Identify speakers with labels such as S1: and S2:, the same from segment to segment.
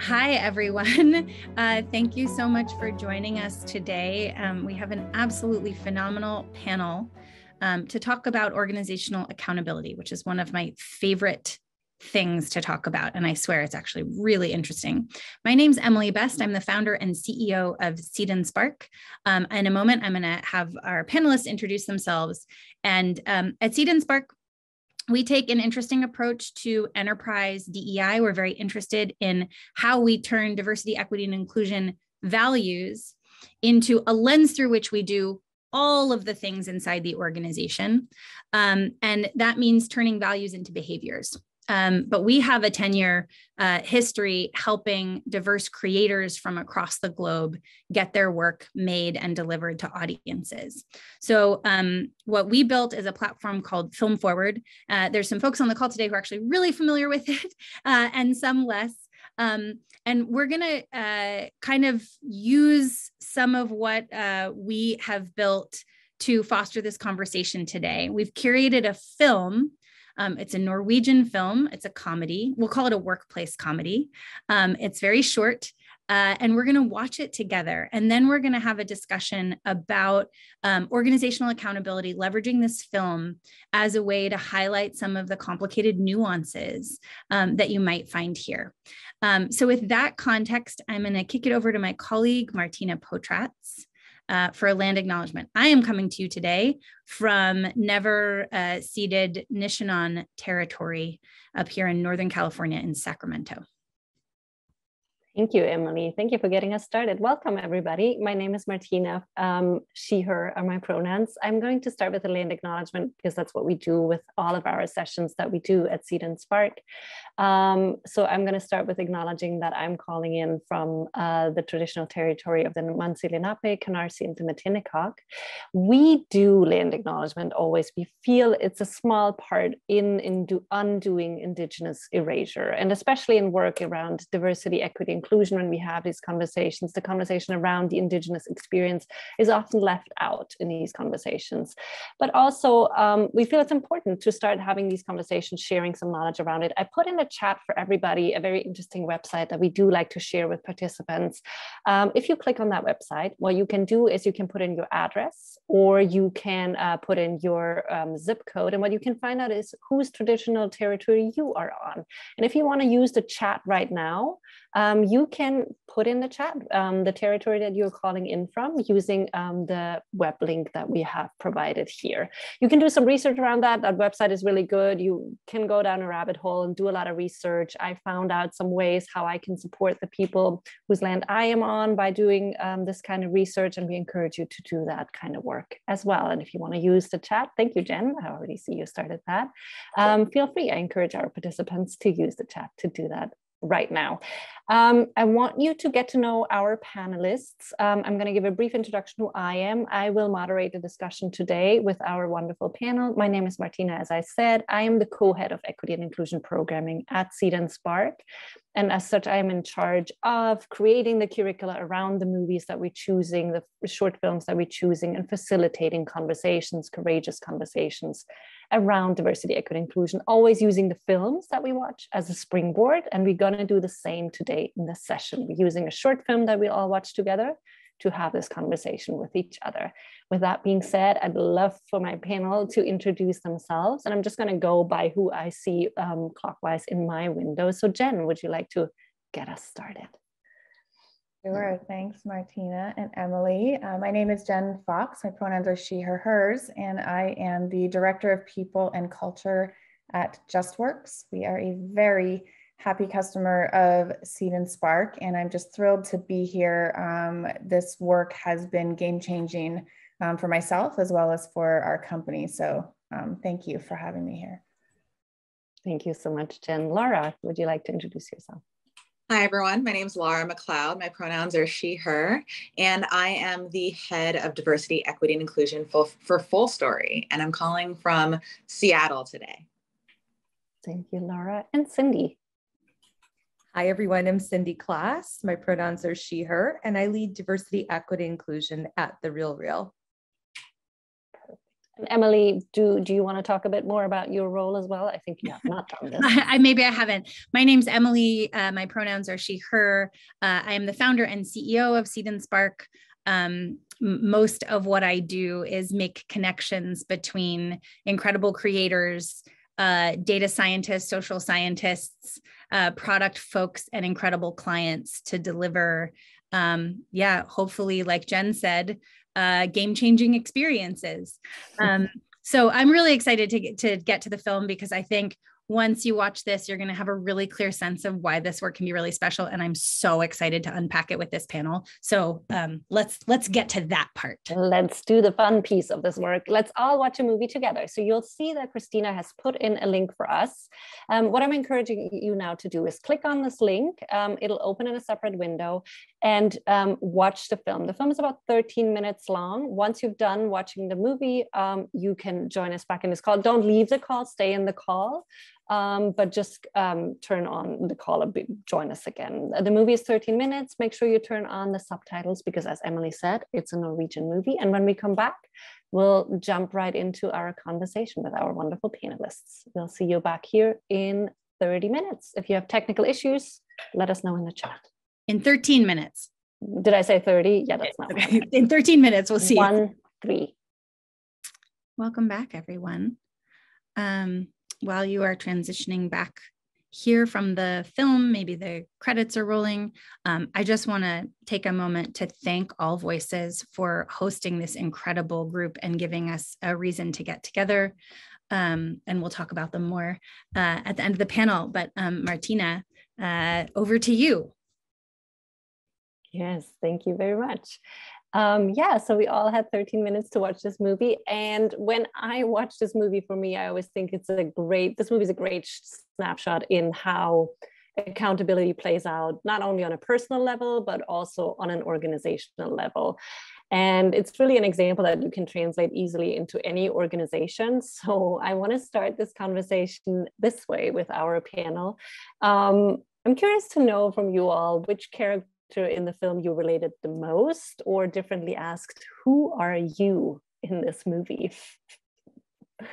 S1: Hi, everyone. Thank you so much for joining us today. We have an absolutely phenomenal panel to talk about organizational accountability, which is one of my favorite things to talk about. And I swear it's actually really interesting. My name's Emily Best. I'm the founder and CEO of Seed&Spark. In a moment, I'm going to have our panelists introduce themselves. And at Seed&Spark, we take an interesting approach to enterprise DEI. We're very interested in how we turn diversity, equity, and inclusion values into a lens through which we do all of the things inside the organization. And that means turning values into behaviors. But we have a 10-year history helping diverse creators from across the globe get their work made and delivered to audiences. So what we built is a platform called Film Forward. There's some folks on the call today who are actually really familiar with it and some less. And we're going to kind of use some of what we have built to foster this conversation today. We've curated a film. It's a Norwegian film. It's a comedy. We'll call it a workplace comedy. It's very short, and we're going to watch it together. And then we're going to have a discussion about organizational accountability, leveraging this film as a way to highlight some of the complicated nuances that you might find here. So with that context, I'm going to kick it over to my colleague, Martina Potratz. For a land acknowledgement. I am coming to you today from never ceded Nishinon territory up here in Northern California in Sacramento.
S2: Thank you, Emily. Thank you for getting us started. Welcome, everybody. My name is Martina. She, her are my pronouns. I'm going to start with a land acknowledgement because that's what we do with all of our sessions that we do at Seed&Spark. So I'm going to start with acknowledging that I'm calling in from the traditional territory of the Munsee Lenape, Canarsie, and the Matinecock. We do land acknowledgement always. We feel it's a small part in undoing Indigenous erasure, and especially in work around diversity, equity, inclusion. When we have these conversations, the conversation around the Indigenous experience is often left out in these conversations. But also, we feel it's important to start having these conversations, sharing some knowledge around it. I put in the chat for everybody a very interesting website that we do like to share with participants. If you click on that website, what you can do is you can put in your address, or you can put in your zip code, and what you can find out is whose traditional territory you are on. And if you want to use the chat right now, you can put in the chat the territory that you're calling in from using the web link that we have provided here. You can do some research around that. That website is really good. You can go down a rabbit hole and do a lot of research. I found out some ways how I can support the people whose land I am on by doing this kind of research, and we encourage you to do that kind of work as well. And if you want to use the chat, thank you, Jen. I already see you started that. Feel free. I encourage our participants to use the chat to do that right now. I want you to get to know our panelists. I'm going to give a brief introduction who I am. I will moderate the discussion today with our wonderful panel. My name is Martina, as I said. I am the co-head of Equity and Inclusion Programming at Seed&Spark. And as such, I am in charge of creating the curricula around the movies that we're choosing, the short films that we're choosing, and facilitating conversations, courageous conversations around diversity, equity, inclusion, always using the films that we watch as a springboard. And we're going to do the same today in this session. We're using a short film that we all watch together to have this conversation with each other. With that being said, I'd love for my panel to introduce themselves, and I'm just going to go by who I see clockwise in my window. So Jen, would you like to get us started?
S3: Sure, thanks Martina and Emily. My name is Jen Fox. My pronouns are she, her, hers, and I am the Director of People and Culture at Justworks. We are a very happy customer of Seed&Spark, and I'm just thrilled to be here. This work has been game-changing for myself as well as for our company. So thank you for having me here.
S2: Thank you so much, Jen. Lara, would you like to introduce yourself?
S4: Hi, everyone. My name is Lara McLeod. My pronouns are she, her, and I am the head of diversity, equity, and inclusion for FullStory, and I'm calling from Seattle today.
S2: Thank you, Lara. And Cindy.
S5: Hi, everyone. I'm Cindy Klass. My pronouns are she, her, and I lead diversity, equity, inclusion at the RealReal.
S2: Emily, do you want to talk a bit more about your role as well? I think you have not done this.
S1: Maybe I haven't. My name's Emily. My pronouns are she, her. I am the founder and CEO of Seed&Spark. Most of what I do is make connections between incredible creators, data scientists, social scientists, product folks, and incredible clients to deliver, hopefully, like Jen said, game-changing experiences. So I'm really excited to get to the film, because I think once you watch this, you're going to have a really clear sense of why this work can be really special. And I'm so excited to unpack it with this panel. So let's get to that part.
S2: Let's do the fun piece of this work. Let's all watch a movie together. So you'll see that Christina has put in a link for us. What I'm encouraging you now to do is click on this link. It'll open in a separate window, and watch the film. The film is about 13 minutes long. Once you've done watching the movie, you can join us back in this call. Don't leave the call, stay in the call. But just turn on the call and join us again. The movie is 13 minutes. Make sure you turn on the subtitles, because as Emily said, it's a Norwegian movie. And when we come back, we'll jump right into our conversation with our wonderful panelists. We'll see you back here in 30 minutes. If you have technical issues, let us know in the chat.
S1: In 13 minutes.
S2: Did I say 30? Yeah, that's not
S1: okay. In 13 minutes, we'll see
S2: 1, 3.
S1: Welcome back, everyone. While you are transitioning back here from the film, maybe the credits are rolling, I just want to take a moment to thank All Voices for hosting this incredible group and giving us a reason to get together. And we'll talk about them more at the end of the panel. But Martina, over to you.
S2: Yes, thank you very much. So we all had 13 minutes to watch this movie. And when I watch this movie, for me, I always think this movie is a great snapshot in how accountability plays out, not only on a personal level, but also on an organizational level. And it's really an example that you can translate easily into any organization. So I want to start this conversation this way with our panel. I'm curious to know from you all which character in the film you related the most, or differently asked, who are you in this movie? If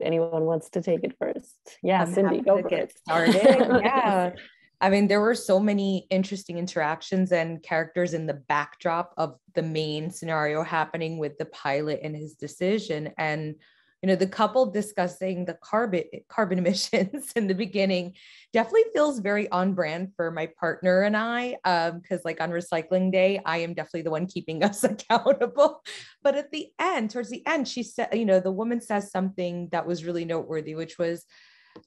S2: anyone wants to take it first. Yeah, Cindy, go for it.
S5: Started. Yeah. I mean, there were so many interesting interactions and characters in the backdrop of the main scenario happening with the pilot and his decision. And the couple discussing the carbon emissions in the beginning definitely feels very on brand for my partner and I, because like on recycling day, I am definitely the one keeping us accountable. But at the end, towards the end, she said, the woman says something that was really noteworthy, which was,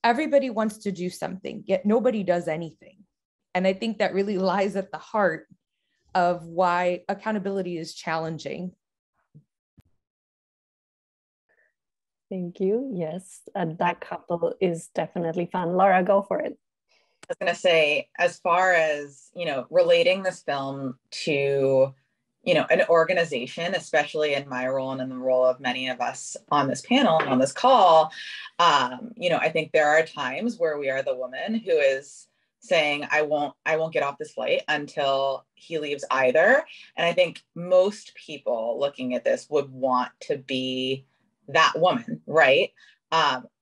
S5: everybody wants to do something, yet nobody does anything. And I think that really lies at the heart of why accountability is challenging.
S2: Thank you. Yes, that couple is definitely fun. Lara, go for it.
S4: I was going to say, as far as, relating this film to, an organization, especially in my role and in the role of many of us on this panel and on this call, I think there are times where we are the woman who is saying, I won't get off this flight until he leaves either. And I think most people looking at this would want to be that woman, right?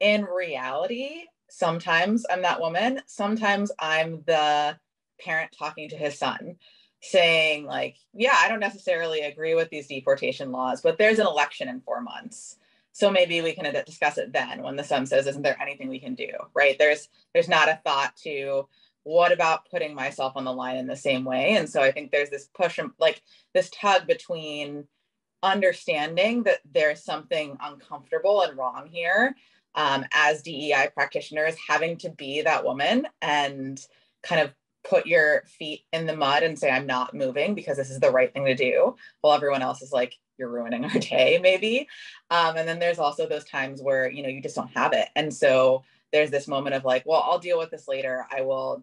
S4: In reality, sometimes I'm that woman. Sometimes I'm the parent talking to his son saying like, yeah, I don't necessarily agree with these deportation laws, but there's an election in 4 months. So maybe we can discuss it then when the son says, isn't there anything we can do, right? There's not a thought to, what about putting myself on the line in the same way? And so I think there's this push, like this tug between understanding that there's something uncomfortable and wrong here, as DEI practitioners, having to be that woman and kind of put your feet in the mud and say, I'm not moving because this is the right thing to do, while everyone else is like, you're ruining our day, maybe. And then there's also those times where, you just don't have it. And so there's this moment of like, well, I'll deal with this later. I'll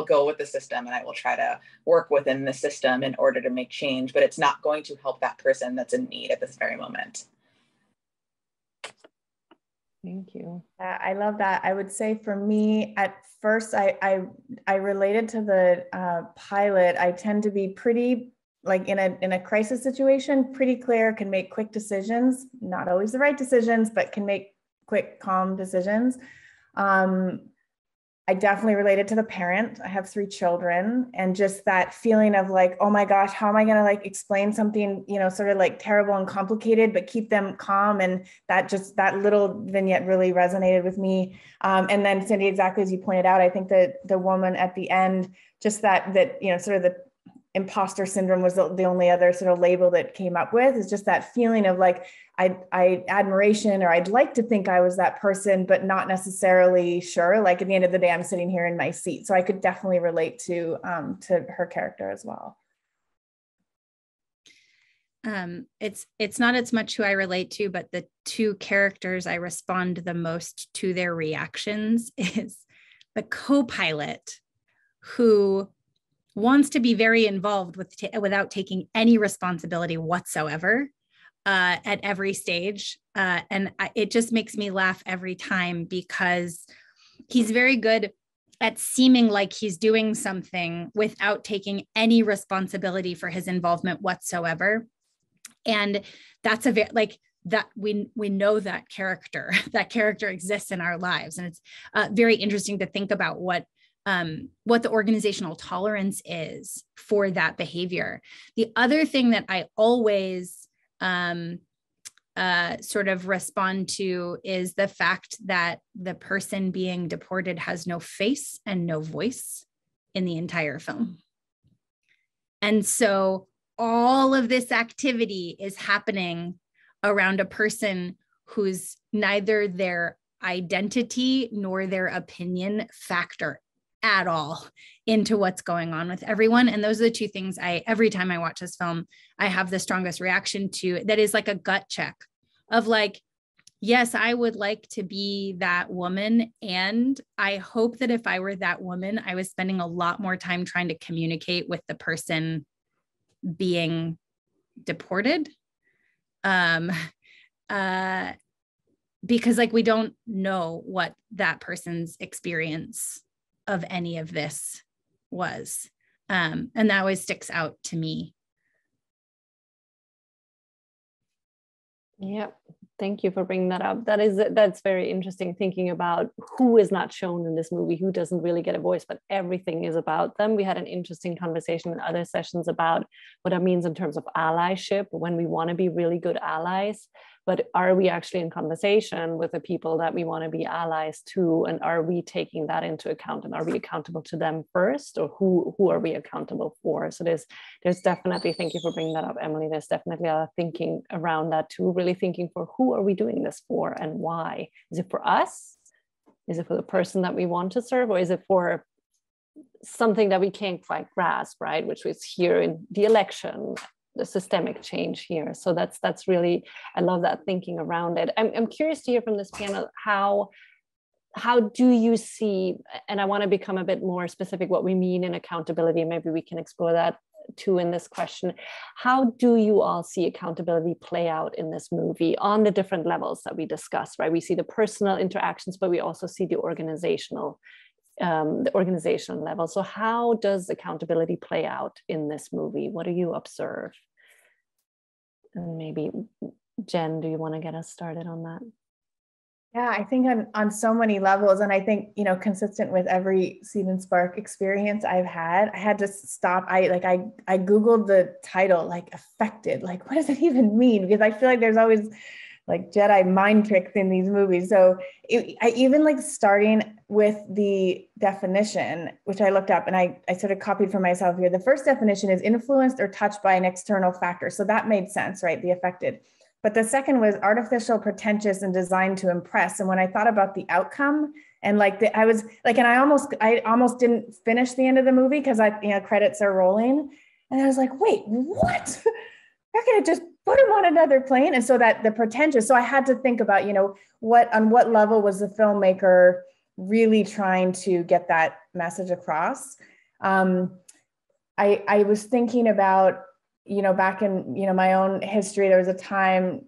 S4: go with the system and I will try to work within the system in order to make change, but it's not going to help that person that's in need at this very moment.
S2: Thank you.
S3: I love that. I would say for me, at first, I related to the pilot. I tend to be pretty like in a crisis situation, pretty clear, can make quick decisions, not always the right decisions, but can make quick, calm decisions. I definitely related to the parent. I have 3 children, and just that feeling of like, oh my gosh, how am I going to like explain something, you know, sort of like terrible and complicated, but keep them calm. And that little vignette really resonated with me. And then Cindy, exactly as you pointed out, I think that the woman at the end, just that, you know, sort of the imposter syndrome was the only other sort of label that came up with, is just that feeling of like, I admiration, or I'd like to think I was that person, but not necessarily sure. Like at the end of the day, I'm sitting here in my seat. So I could definitely relate to her character as well.
S1: It's not as much who I relate to, but the 2 characters I respond the most to their reactions is the co-pilot, who wants to be very involved without taking any responsibility whatsoever at every stage. It just makes me laugh every time, because he's very good at seeming like he's doing something without taking any responsibility for his involvement whatsoever. And that's that we know that character exists in our lives. And it's very interesting to think about what the organizational tolerance is for that behavior. The other thing that I always sort of respond to is the fact that the person being deported has no face and no voice in the entire film. And so all of this activity is happening around a person whose neither their identity nor their opinion factor at all into what's going on with everyone. And those are the 2 things every time I watch this film, I have the strongest reaction to. That is like a gut check of like, yes, I would like to be that woman. And I hope that if I were that woman, I was spending a lot more time trying to communicate with the person being deported. Because like, we don't know what that person's experience of any of this was. And that always sticks out to me.
S2: Yep. Thank you for bringing that up. That's very interesting, thinking about who is not shown in this movie, who doesn't really get a voice, but everything is about them. We had an interesting conversation in other sessions about what that means in terms of allyship, when we want to be really good allies, but are we actually in conversation with the people that we want to be allies to? And are we taking that into account? And are we accountable to them first, or who are we accountable for? So there's definitely, thank you for bringing that up, Emily. There's definitely a lot of thinking around that too, really thinking for who are we doing this for and why? Is it for us? Is it for the person that we want to serve? Or is it for something that we can't quite grasp, right? Which was here in the election, the systemic change here. So that's really, I love that thinking around it. I'm curious to hear from this panel, how do you see, and I want to become a bit more specific what we mean in accountability, maybe we can explore that too in this question. How do you all see accountability play out in this movie on the different levels that we discussed, right? We see the personal interactions, but we also see the organizational level. So how does accountability play out in this movie? What do you observe? And maybe Jen, do you want to get us started on that?
S3: Yeah, I think on so many levels. And I think, you know, consistent with every Seed&Spark experience I've had, I had to stop. I Googled the title, like affected, like, what does it even mean? Because I feel like there's always like Jedi mind tricks in these movies. So I even like starting with the definition, which I looked up and I sort of copied for myself here. The first definition is influenced or touched by an external factor. So that made sense, right? The affected. But the second was artificial, pretentious, and designed to impress. And when I thought about the outcome, and like I was like, and I almost didn't finish the end of the movie because credits are rolling, and I was like, wait, what? They're gonna just put him on another plane? And so that the pretentious. So I had to think about, on what level was the filmmaker really trying to get that message across? I was thinking about, back in, my own history, there was a time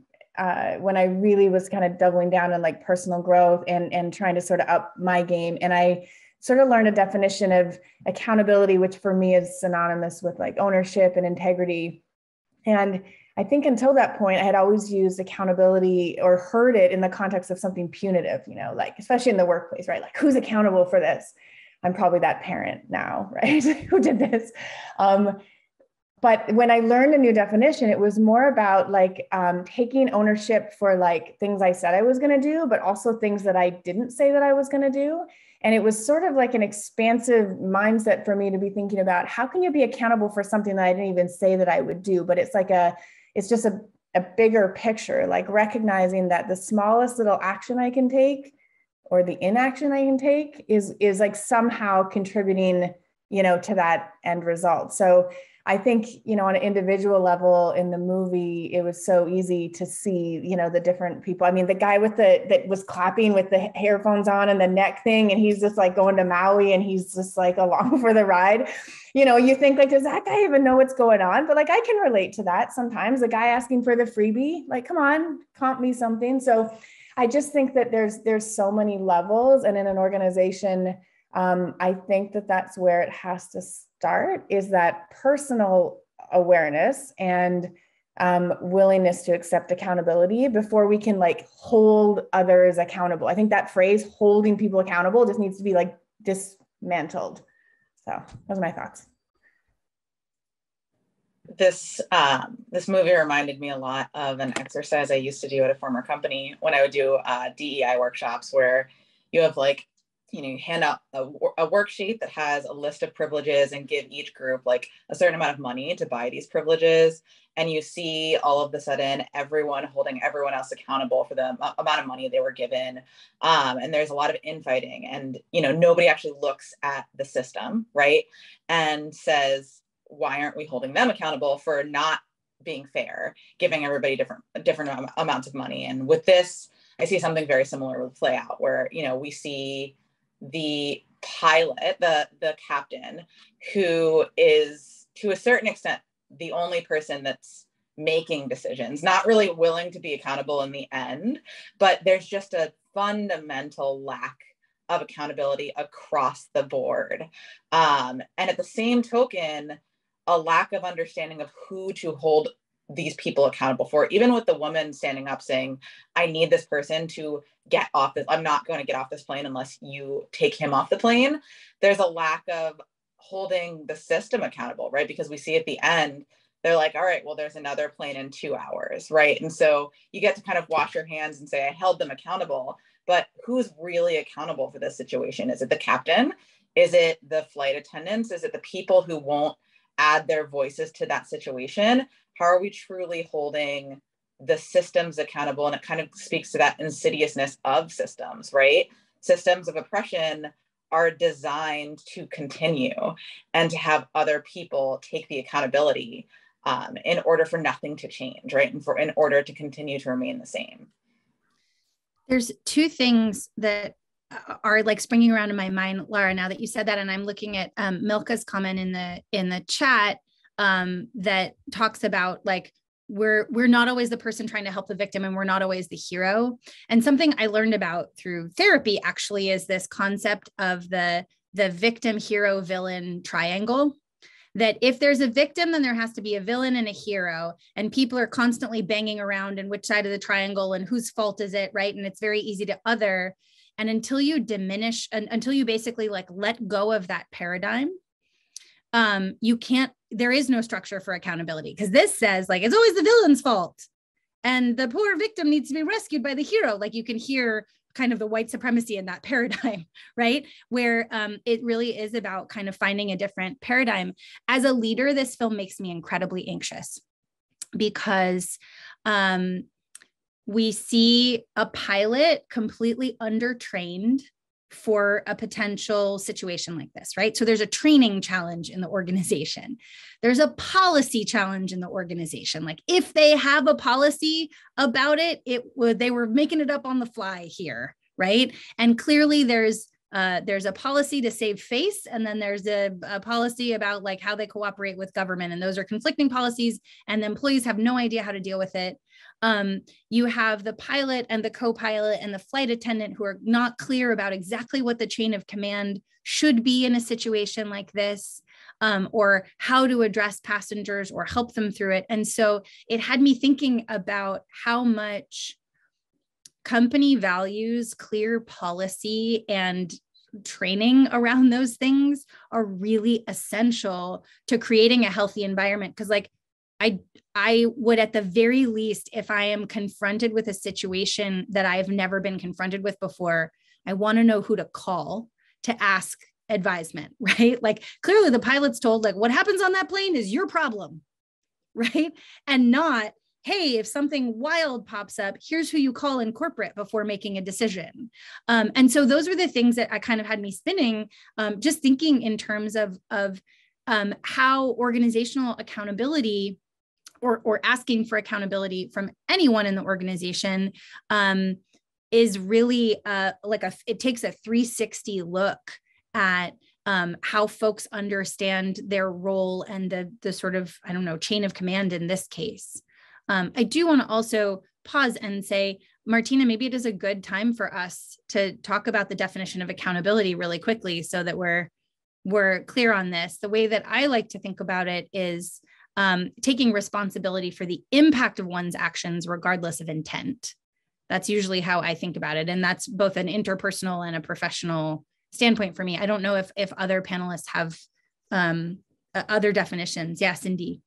S3: when I really was kind of doubling down on like personal growth and trying to sort of up my game. And I sort of learned a definition of accountability, which for me is synonymous with like ownership and integrity. And I think until that point, I had always used accountability or heard it in the context of something punitive, you know, like, especially in the workplace, right? Like, who's accountable for this? I'm probably that parent now, right? Who did this? But when I learned a new definition, it was more about like taking ownership for like things I said I was going to do, but also things that I didn't say that I was going to do. And it was sort of like an expansive mindset for me to be thinking about how can you be accountable for something that I didn't even say that I would do, but it's just a bigger picture, like recognizing that the smallest little action I can take or the inaction I can take is like somehow contributing, you know, to that end result. So I think, you know, on an individual level in the movie, it was so easy to see, you know, the different people. I mean, the guy that was clapping with the earphones on and the neck thing, and he's just like going to Maui and he's just like along for the ride. You know, you think like, does that guy even know what's going on? But like, I can relate to that sometimes. The guy asking for the freebie, like, come on, comp me something. So I just think that there's so many levels, and in an organization, I think that that's where it has to start, is that personal awareness and willingness to accept accountability before we can like hold others accountable. I think that phrase, holding people accountable, just needs to be like dismantled. So those are my thoughts.
S4: This movie reminded me a lot of an exercise I used to do at a former company when I would do DEI workshops, where you have like, you know, you hand out a worksheet that has a list of privileges and give each group like a certain amount of money to buy these privileges. And you see all of a sudden everyone holding everyone else accountable for the amount of money they were given. And there's a lot of infighting, and, you know, nobody actually looks at the system, right? And says, why aren't we holding them accountable for not being fair, giving everybody different amounts of money? And with this, I see something very similar play out, where, you know, we see the pilot, the captain, who is to a certain extent the only person that's making decisions, not really willing to be accountable in the end, but there's just a fundamental lack of accountability across the board. And at the same token, a lack of understanding of who to hold these people accountable for, even with the woman standing up saying, I need this person to get off this. I'm not going to get off this plane unless you take him off the plane. There's a lack of holding the system accountable, right? Because we see at the end, they're like, all right, well, there's another plane in 2 hours, right? And so you get to kind of wash your hands and say, I held them accountable, but who's really accountable for this situation? Is it the captain? Is it the flight attendants? Is it the people who won't add their voices to that situation? How are we truly holding the systems accountable? And it kind of speaks to that insidiousness of systems, right? Systems of oppression are designed to continue and to have other people take the accountability in order for nothing to change, right? And in order to continue to remain the same.
S1: There's two things that are like springing around in my mind, Lara, now that you said that, and I'm looking at Milka's comment in the chat that talks about like, we're not always the person trying to help the victim, and we're not always the hero. And something I learned about through therapy actually is this concept of the victim, hero, villain triangle. That if there's a victim, then there has to be a villain and a hero, and people are constantly banging around in which side of the triangle and whose fault is it, right? And it's very easy to other. And until you diminish, until you basically like let go of that paradigm, you can't, there is no structure for accountability, because this says like, it's always the villain's fault and the poor victim needs to be rescued by the hero. Like you can hear kind of the white supremacy in that paradigm, right? Where it really is about kind of finding a different paradigm. As a leader, this film makes me incredibly anxious, because we see a pilot completely undertrained for a potential situation like this, right? So there's a training challenge in the organization. There's a policy challenge in the organization. Like if they have a policy about it, they were making it up on the fly here, right? And clearly there's a policy to save face, and then there's a policy about like how they cooperate with government, and those are conflicting policies, and the employees have no idea how to deal with it. You have the pilot and the co-pilot and the flight attendant who are not clear about exactly what the chain of command should be in a situation like this, or how to address passengers or help them through it. And so it had me thinking about how much company values, clear policy, and training around those things are really essential to creating a healthy environment. Because like I would, at the very least, if I am confronted with a situation that I've never been confronted with before, I want to know who to call to ask advisement, right? Like clearly the pilot's told, like, what happens on that plane is your problem, right? And not, hey, if something wild pops up, here's who you call in corporate before making a decision. And so those were the things that I kind of had me spinning, just thinking in terms of how organizational accountability or asking for accountability from anyone in the organization is really it takes a 360 look at how folks understand their role and the sort of, I don't know, chain of command in this case. I do want to also pause and say, Martina, maybe it is a good time for us to talk about the definition of accountability really quickly so that we're clear on this. The way that I like to think about it is taking responsibility for the impact of one's actions, regardless of intent. That's usually how I think about it. And that's both an interpersonal and a professional standpoint for me. I don't know if other panelists have other definitions. Yeah, Cindy.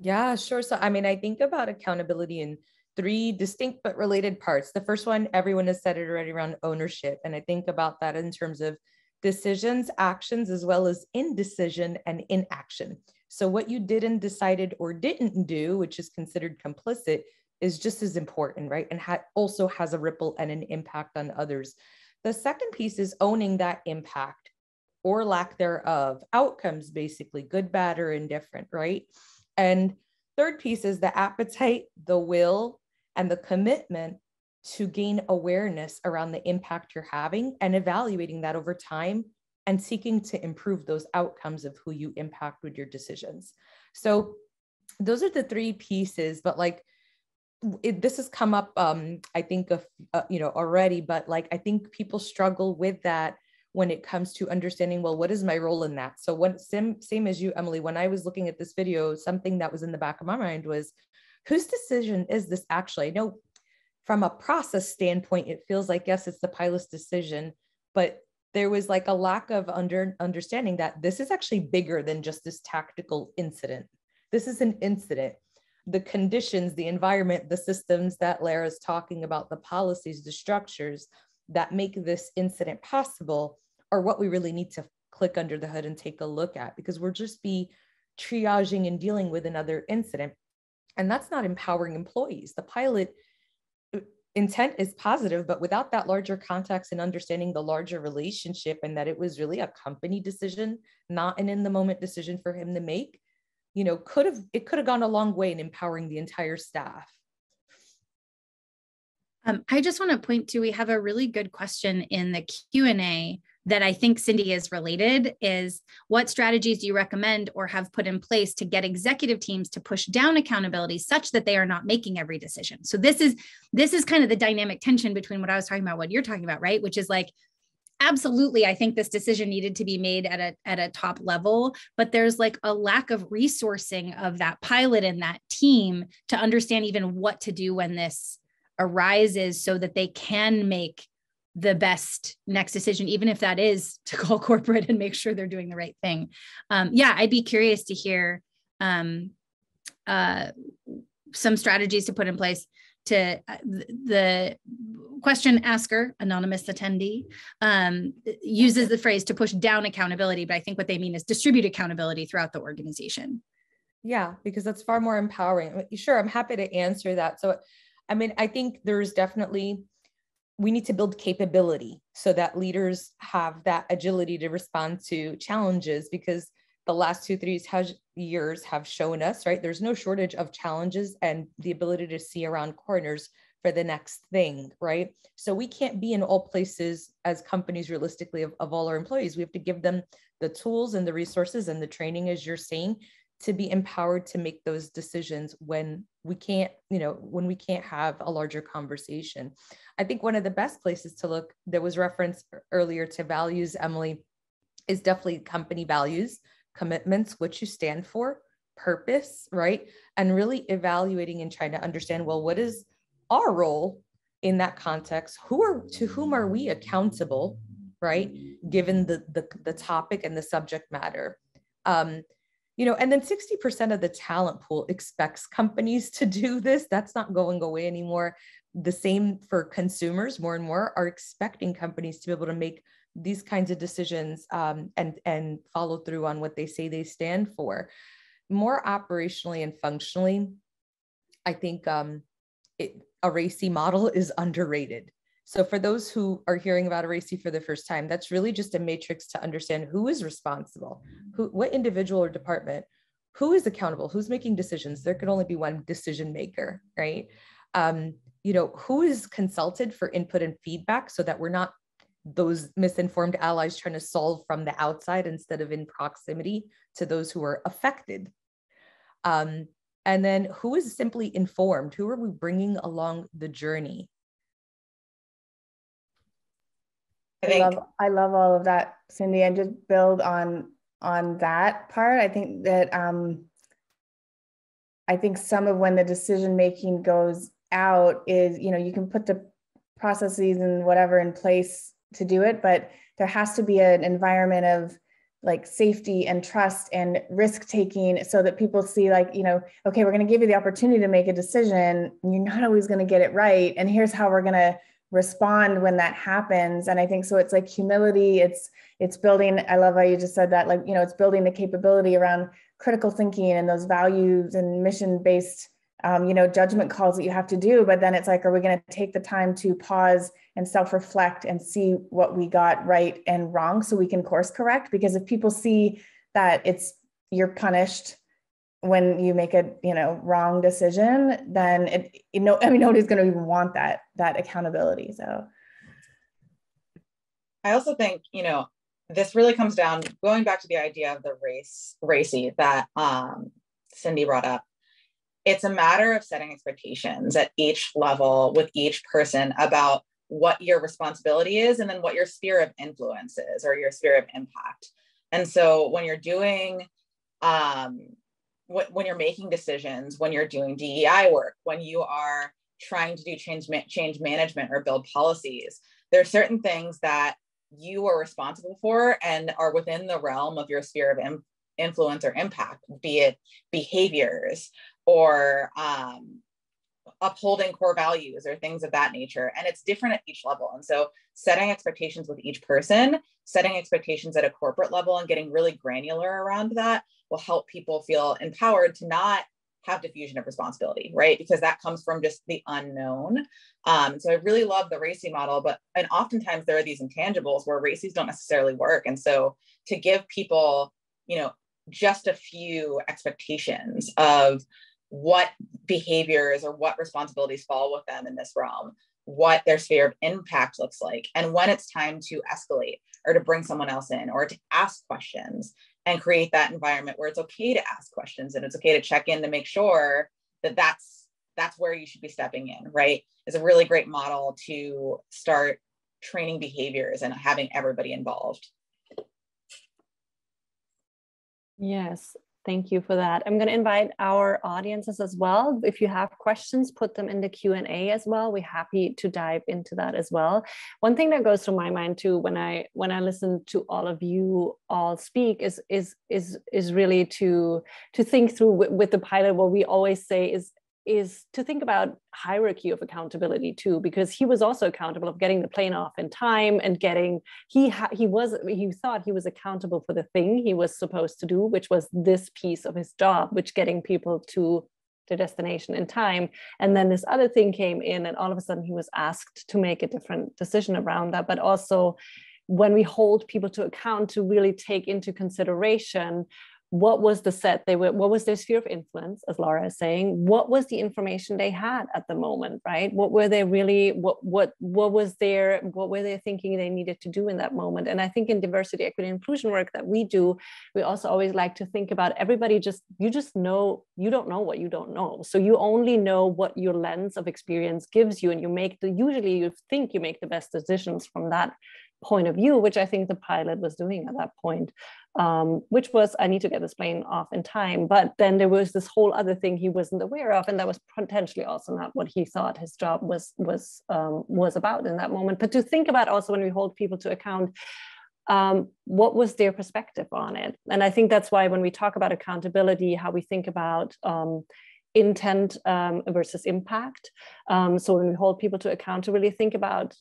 S5: Yeah, sure. So, I mean, I think about accountability in three distinct but related parts. The first one, everyone has said it already, around ownership. And I think about that in terms of decisions, actions, as well as indecision and inaction. So what you did and decided or didn't do, which is considered complicit, is just as important, right? And also has a ripple and an impact on others. The second piece is owning that impact or lack thereof, outcomes, basically, good, bad, or indifferent, right? And third piece is the appetite, the will, and the commitment to gain awareness around the impact you're having and evaluating that over time and seeking to improve those outcomes of who you impact with your decisions. So those are the three pieces, but like this has come up, I think already, but like, I think people struggle with that when it comes to understanding, well, what is my role in that? So same as you, Emily, when I was looking at this video, something that was in the back of my mind was, whose decision is this actually? I know from a process standpoint, it feels like, yes, it's the pilot's decision, but there was like a lack of understanding that this is actually bigger than just this tactical incident. This is an incident. The conditions, the environment, the systems that Lara's talking about, the policies, the structures that make this incident possible are what we really need to click under the hood and take a look at, because we'll just be triaging and dealing with another incident. And that's not empowering employees. The pilot intent is positive, but without that larger context and understanding the larger relationship and that it was really a company decision, not an in the moment decision for him to make, it could have gone a long way in empowering the entire staff.
S1: I just want to point to, we have a really good question in the Q&A that I think Cindy is related, is what strategies do you recommend or have put in place to get executive teams to push down accountability such that they are not making every decision? So this is kind of the dynamic tension between what I was talking about, what you're talking about, right? Which is like, absolutely, I think this decision needed to be made at a top level, but there's like a lack of resourcing of that pilot and that team to understand even what to do when this arises so that they can make the best next decision, even if that is to call corporate and make sure they're doing the right thing. I'd be curious to hear some strategies to put in place to the question asker, anonymous attendee, uses the phrase to push down accountability, but I think what they mean is distribute accountability throughout the organization.
S5: Yeah, because that's far more empowering. Sure, I'm happy to answer that. So, I mean, I think there's definitely, we need to build capability so that leaders have that agility to respond to challenges, because the last 2-3 years have shown us, right? There's no shortage of challenges and the ability to see around corners for the next thing, right? So we can't be in all places as companies realistically of all our employees. We have to give them the tools and the resources and the training, as you're saying, to be empowered to make those decisions when we can't, when we can't have a larger conversation. I think one of the best places to look, there was reference earlier to values, Emily, is definitely company values, commitments, what you stand for, purpose, right? And really evaluating and trying to understand, well, what is our role in that context? To whom are we accountable, right? Given the topic and the subject matter. You know, and then 60% of the talent pool expects companies to do this. That's not going away anymore. The same for consumers, more and more are expecting companies to be able to make these kinds of decisions and follow through on what they say they stand for. More operationally and functionally, I think a RACI model is underrated. So for those who are hearing about a RACI for the first time, that's really just a matrix to understand who is responsible, what individual or department, who is accountable, who's making decisions. There can only be one decision maker, right? You know, who is consulted for input and feedback so that we're not those misinformed allies trying to solve from the outside instead of in proximity to those who are affected. And then who is simply informed? Who are we bringing along the journey?
S3: I love all of that, Cindy, and just build on that part. I think that I think some of when the decision making goes out is, you know, you can put the processes and whatever in place to do it, but there has to be an environment of like safety and trust and risk taking so that people see like, you know, okay, we're going to give you the opportunity to make a decision. You're not always going to get it right. And here's how we're going to respond when that happens. And I think so it's like humility, it's building, I love how you just said that, like, you know, it's building the capability around critical thinking and those values and mission-based, you know, judgment calls that you have to do. But then it's like, are we going to take the time to pause and self-reflect and see what we got right and wrong so we can course correct? Because if people see that you're punished when you make a, you know, wrong decision, then nobody's going to even want that accountability. So
S4: I also think, you know, this really comes down, going back to the idea of the RACI that Cindy brought up. It's a matter of setting expectations at each level with each person about what your responsibility is and then what your sphere of influence is or your sphere of impact. And so when you're doing, when you're making decisions, when you're doing DEI work, when you are trying to do change management or build policies, there are certain things that you are responsible for and are within the realm of your sphere of influence or impact, be it behaviors or upholding core values or things of that nature. And it's different at each level. And so setting expectations with each person, setting expectations at a corporate level and getting really granular around that will help people feel empowered to not have diffusion of responsibility, right? Because that comes from just the unknown. So I really love the RACI model, and oftentimes there are these intangibles where RACIs don't necessarily work. And so to give people, you know, just a few expectations of what behaviors or what responsibilities fall with them in this realm, what their sphere of impact looks like, and when it's time to escalate or to bring someone else in or to ask questions and create that environment where it's okay to ask questions and it's okay to check in to make sure that that's where you should be stepping in, right? It's a really great model to start training behaviors and having everybody involved.
S2: Yes, thank you for that. I'm going to invite our audiences as well. If you have questions, put them in the Q&A as well. We're happy to dive into that as well. One thing that goes through my mind too when I listen to all of you all speak is really to think through with the pilot. What we always say is to think about hierarchy of accountability too, because he was also accountable of getting the plane off in time and he thought he was accountable for the thing he was supposed to do, which was this piece of his job, which getting people to the destination in time. And then this other thing came in and all of a sudden he was asked to make a different decision around that. But also when we hold people to account, to really take into consideration what was the set what was their sphere of influence, as Lara is saying, what was the information they had at the moment, right? What were they really, what were they thinking they needed to do in that moment? And I think in diversity, equity, and inclusion work that we do, we also always like to think about everybody you don't know what you don't know. So you only know what your lens of experience gives you, and usually you think you make the best decisions from that point of view, which I think the pilot was doing at that point, which was, I need to get this plane off in time. But then there was this whole other thing he wasn't aware of, and that was potentially also not what he thought his job was about in that moment. But to think about also when we hold people to account, what was their perspective on it? And I think that's why when we talk about accountability, how we think about intent versus impact. So when we hold people to account, to really think about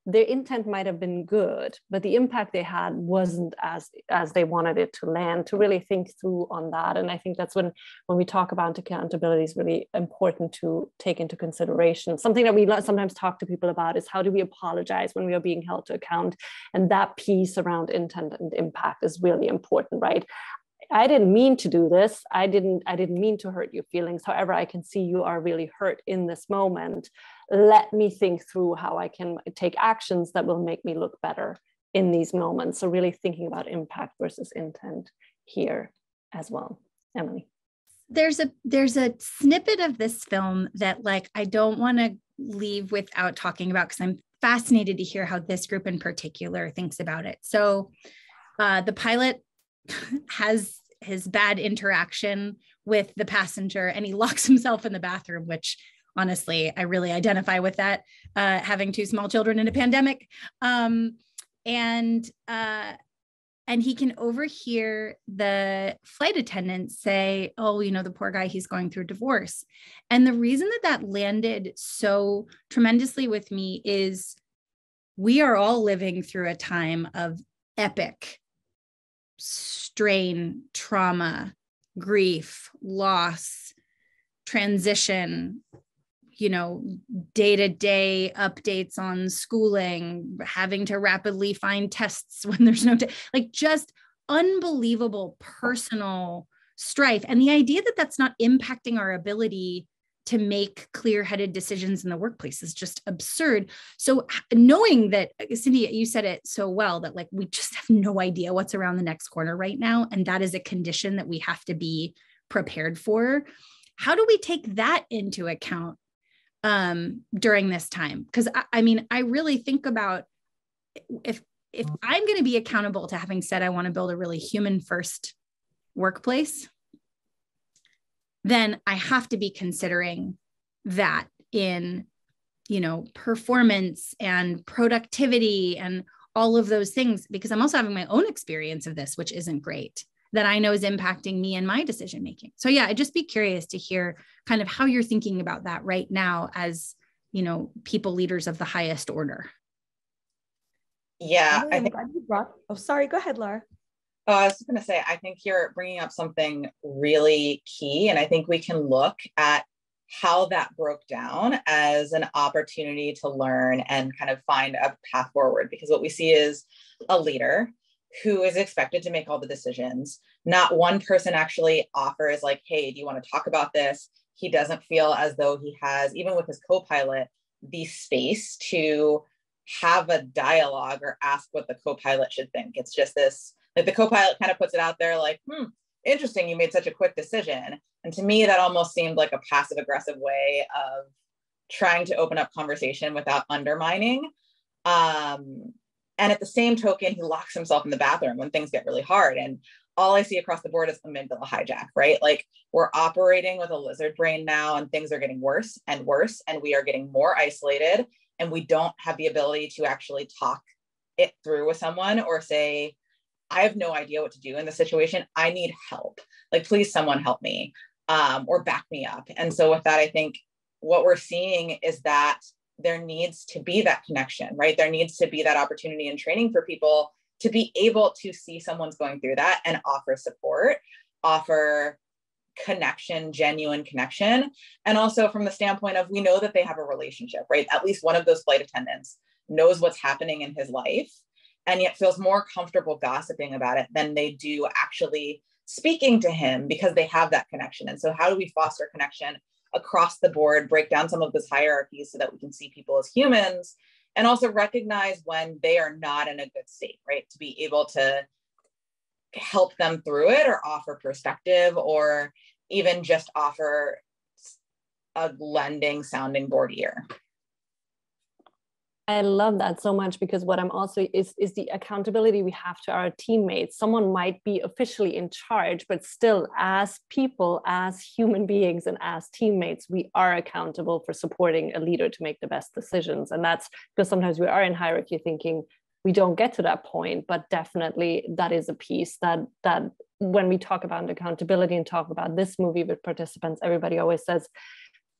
S2: their intent might have been good, but the impact they had wasn't as they wanted it to land, to really think through on that. And I think that's when we talk about accountability is really important to take into consideration. Something that we sometimes talk to people about is how do we apologize when we are being held to account? And that piece around intent and impact is really important, right? I didn't mean to do this. I didn't mean to hurt your feelings. However, I can see you are really hurt in this moment. Let me think through how I can take actions that will make me look better in these moments. So really thinking about impact versus intent here as well. Emily.
S1: There's a snippet of this film that like I don't want to leave without talking about, because I'm fascinated to hear how this group in particular thinks about it. So the pilot has his bad interaction with the passenger and he locks himself in the bathroom, which honestly, I really identify with that, having two small children in a pandemic. And he can overhear the flight attendant say, oh, you know, the poor guy, he's going through divorce. And the reason that landed so tremendously with me is we are all living through a time of epic strain, trauma, grief, loss, transition, you know, day-to-day updates on schooling, having to rapidly find tests when there's no, like just unbelievable personal strife. And the idea that that's not impacting our ability to make clear-headed decisions in the workplace is just absurd. So knowing that, Cindy, you said it so well, that like, we just have no idea what's around the next corner right now. And that is a condition that we have to be prepared for. How do we take that into account during this time? Because I mean, I really think about if I'm going to be accountable to having said, I want to build a really human first workplace, then I have to be considering that in, you know, performance and productivity and all of those things, because I'm also having my own experience of this, which isn't great, that I know is impacting me and my decision-making. So yeah, I'd just be curious to hear kind of how you're thinking about that right now as, you know, people leaders of the highest order.
S4: Yeah.
S5: I'm glad you brought, oh, sorry, go ahead, Lara.
S4: I was just going to say, I think you're bringing up something really key, and I think we can look at how that broke down as an opportunity to learn and kind of find a path forward. Because what we see is a leader who is expected to make all the decisions. Not one person actually offers like, hey, do you want to talk about this? He doesn't feel as though he has, even with his co-pilot, the space to have a dialogue or ask what the co-pilot should think. It's just this, like the co-pilot kind of puts it out there like, interesting, you made such a quick decision. And to me, that almost seemed like a passive aggressive way of trying to open up conversation without undermining. And at the same token, he locks himself in the bathroom when things get really hard. And all I see across the board is amygdala hijack, right? Like we're operating with a lizard brain now and things are getting worse and worse. And we are getting more isolated and we don't have the ability to actually talk it through with someone or say, I have no idea what to do in this situation. I need help. Like, please, someone help me or back me up. And so with that, I think what we're seeing is that there needs to be that connection, right? There needs to be that opportunity and training for people to be able to see someone's going through that and offer support, offer connection, genuine connection. And also from the standpoint of, we know that they have a relationship, right? At least one of those flight attendants knows what's happening in his life and yet feels more comfortable gossiping about it than they do actually speaking to him because they have that connection. And so how do we foster connection across the board, break down some of those hierarchies so that we can see people as humans and also recognize when they are not in a good state, right? To be able to help them through it or offer perspective or even just offer a lending sounding board ear.
S2: I love that so much, because what I'm also is the accountability we have to our teammates. Someone might be officially in charge, but still, as people, as human beings, and as teammates, we are accountable for supporting a leader to make the best decisions. And that's because sometimes we are in hierarchy thinking we don't get to that point, but definitely that is a piece that when we talk about accountability and talk about this movie with participants, everybody always says,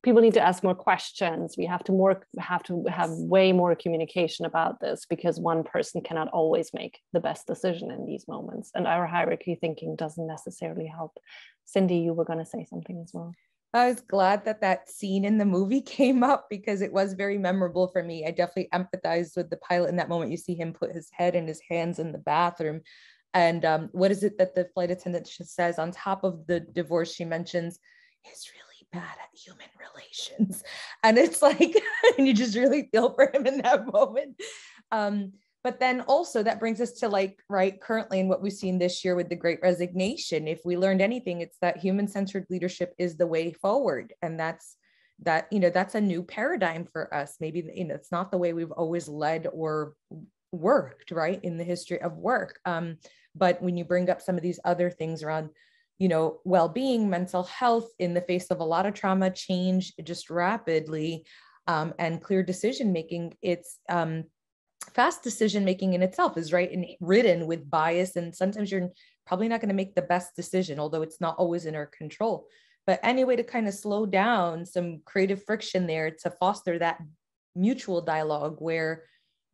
S2: people need to ask more questions. We have to have way more communication about this, because one person cannot always make the best decision in these moments. And our hierarchy thinking doesn't necessarily help. Cindy, you were going to say something as well.
S5: I was glad that scene in the movie came up, because it was very memorable for me. I definitely empathized with the pilot in that moment. You see him put his head and his hands in the bathroom. And what is it that the flight attendant says on top of the divorce? She mentions, it's really bad at human relations. And it's like, and you just really feel for him in that moment. But then also that brings us to like, right, currently in what we've seen this year with the Great Resignation. If we learned anything, it's that human-centered leadership is the way forward. And that's a new paradigm for us. Maybe, it's not the way we've always led or worked, right, in the history of work. But when you bring up some of these other things around, well-being, mental health in the face of a lot of trauma, change just rapidly, and clear decision-making, it's fast decision-making in itself is right and ridden with bias. And sometimes you're probably not going to make the best decision, although it's not always in our control. But any way to kind of slow down some creative friction there to foster that mutual dialogue where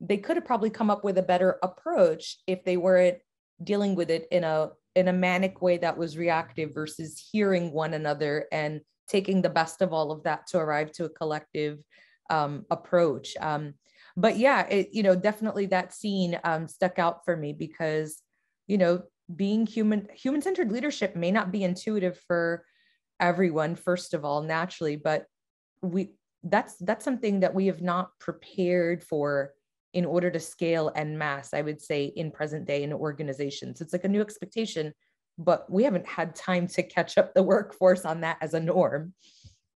S5: they could have probably come up with a better approach if they weren't dealing with it in a manic way that was reactive versus hearing one another and taking the best of all of that to arrive to a collective approach. But yeah, definitely that scene stuck out for me because, being human-centered leadership may not be intuitive for everyone, first of all, naturally, but that's something that we have not prepared for in order to scale en masse, I would say, in present day in organizations. It's like a new expectation, but we haven't had time to catch up the workforce on that as a norm.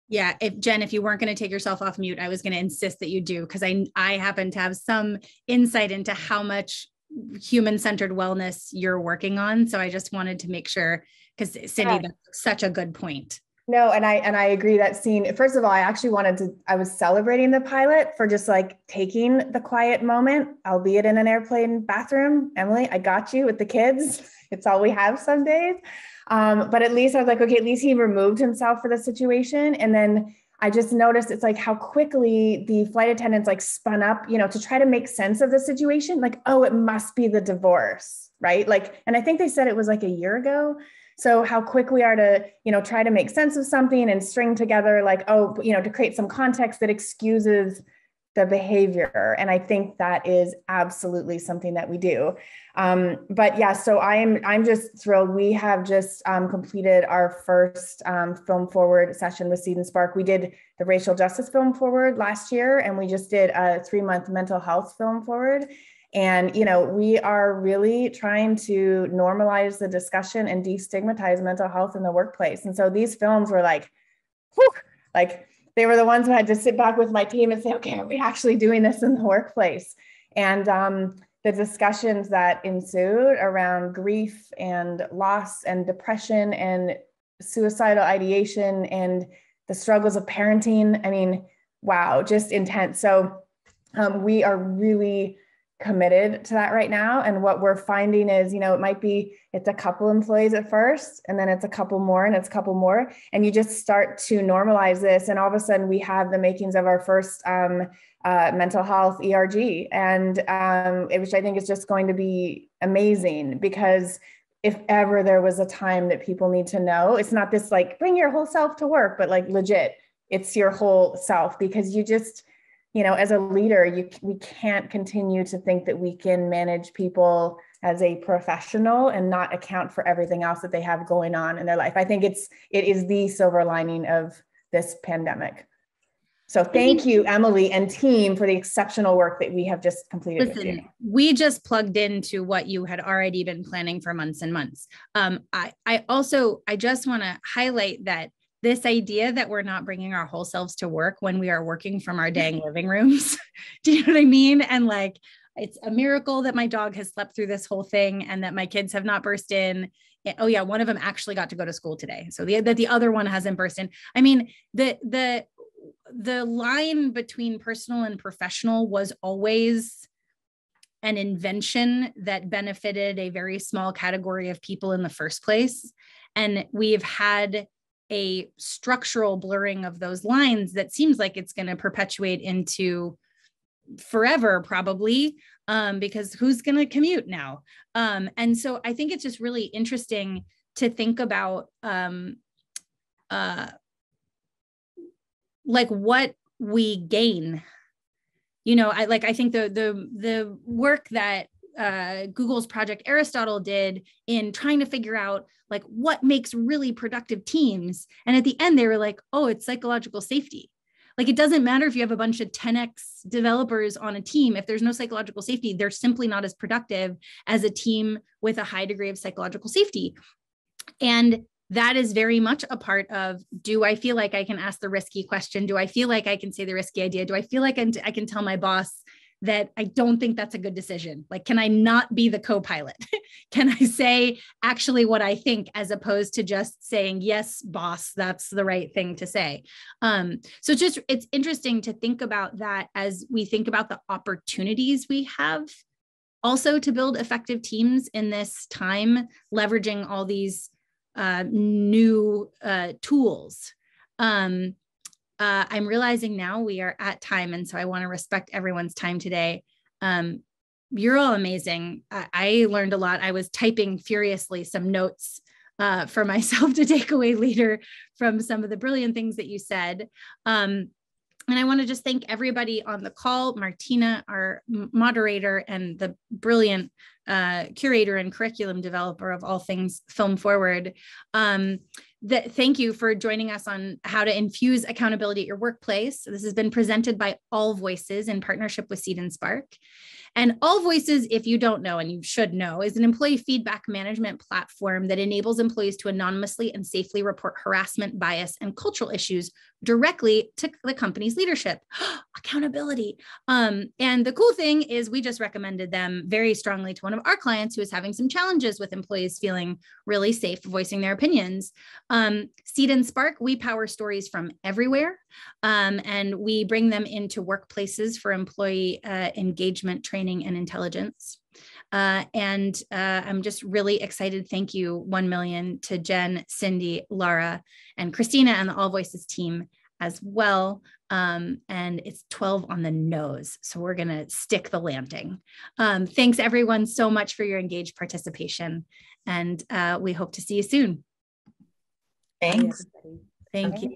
S1: Yeah, Jen, if you weren't going to take yourself off mute, I was going to insist that you do, because I happen to have some insight into how much human-centered wellness you're working on. So I just wanted to make sure, because Cindy, that's such a good point.
S3: No, and I agree that scene. First of all, I was celebrating the pilot for just like taking the quiet moment, albeit in an airplane bathroom. Emily, I got you with the kids. It's all we have some days. But at least I was like, okay, at least he removed himself for the situation. And then I just noticed it's like how quickly the flight attendants like spun up, to try to make sense of the situation. Like, oh, it must be the divorce, right? Like, and I think they said it was like a year ago. So how quick we are to, try to make sense of something and string together like, to create some context that excuses the behavior. And I think that is absolutely something that we do. But yeah, so I'm just thrilled. We have just completed our first Film Forward session with Seed&Spark. We did the Racial Justice Film Forward last year, and we just did a 3-month mental health Film Forward. And, we are really trying to normalize the discussion and destigmatize mental health in the workplace. And so these films were like, whew, like they were the ones who had to sit back with my team and say, okay, are we actually doing this in the workplace? And the discussions that ensued around grief and loss and depression and suicidal ideation and the struggles of parenting, I mean, wow, just intense. So we are really committed to that right now. And what we're finding is, it's a couple employees at first, and then it's a couple more, and it's a couple more. And you just start to normalize this. And all of a sudden we have the makings of our first mental health ERG. And which I think is just going to be amazing, because if ever there was a time that people need to know, it's not this like, bring your whole self to work, but like legit, it's your whole self, because you just, as a leader, we can't continue to think that we can manage people as a professional and not account for everything else that they have going on in their life. I think it is the silver lining of this pandemic. So thank you, Emily and team, for the exceptional work that we have just completed.
S1: Listen, we just plugged into what you had already been planning for months and months. I just want to highlight that this idea that we're not bringing our whole selves to work when we are working from our dang living rooms. Do you know what I mean? And like, it's a miracle that my dog has slept through this whole thing and that my kids have not burst in. Oh yeah, one of them actually got to go to school today. So the other one hasn't burst in. I mean, the line between personal and professional was always an invention that benefited a very small category of people in the first place. And we've had a structural blurring of those lines that seems like it's going to perpetuate into forever, probably, because who's going to commute now? And so I think it's just really interesting to think about like what we gain. You know, I think the work that Google's Project Aristotle did in trying to figure out like what makes really productive teams. And at the end, they were like, oh, it's psychological safety. Like, it doesn't matter if you have a bunch of 10x developers on a team. If there's no psychological safety, they're simply not as productive as a team with a high degree of psychological safety. And that is very much a part of, do I feel like I can ask the risky question? Do I feel like I can say the risky idea? Do I feel like I can tell my boss that I don't think that's a good decision? Like, can I not be the co-pilot? Can I say actually what I think, as opposed to just saying, yes, boss, that's the right thing to say? So it's interesting to think about that as we think about the opportunities we have also to build effective teams in this time, leveraging all these new tools. I'm realizing now we are at time, and so I want to respect everyone's time today. You're all amazing. I learned a lot. I was typing furiously some notes for myself to take away later from some of the brilliant things that you said. And I want to just thank everybody on the call, Martina, our moderator, and the brilliant curator and curriculum developer of all things Film Forward. Thank you for joining us on how to infuse accountability at your workplace. This has been presented by All Voices in partnership with Seed&Spark. And All Voices, if you don't know, and you should know, is an employee feedback management platform that enables employees to anonymously and safely report harassment, bias, and cultural issues directly to the company's leadership. Accountability. And the cool thing is we just recommended them very strongly to one of our clients who is having some challenges with employees feeling really safe voicing their opinions. Seed&Spark, we power stories from everywhere, and we bring them into workplaces for employee engagement, training, and intelligence. And I'm just really excited. Thank you 1 million to Jen, Cindy, Lara, and Christina, and the All Voices team as well. And it's 12 on the nose, so we're going to stick the landing. Thanks everyone so much for your engaged participation, and we hope to see you soon.
S4: Thanks.
S1: Thank you.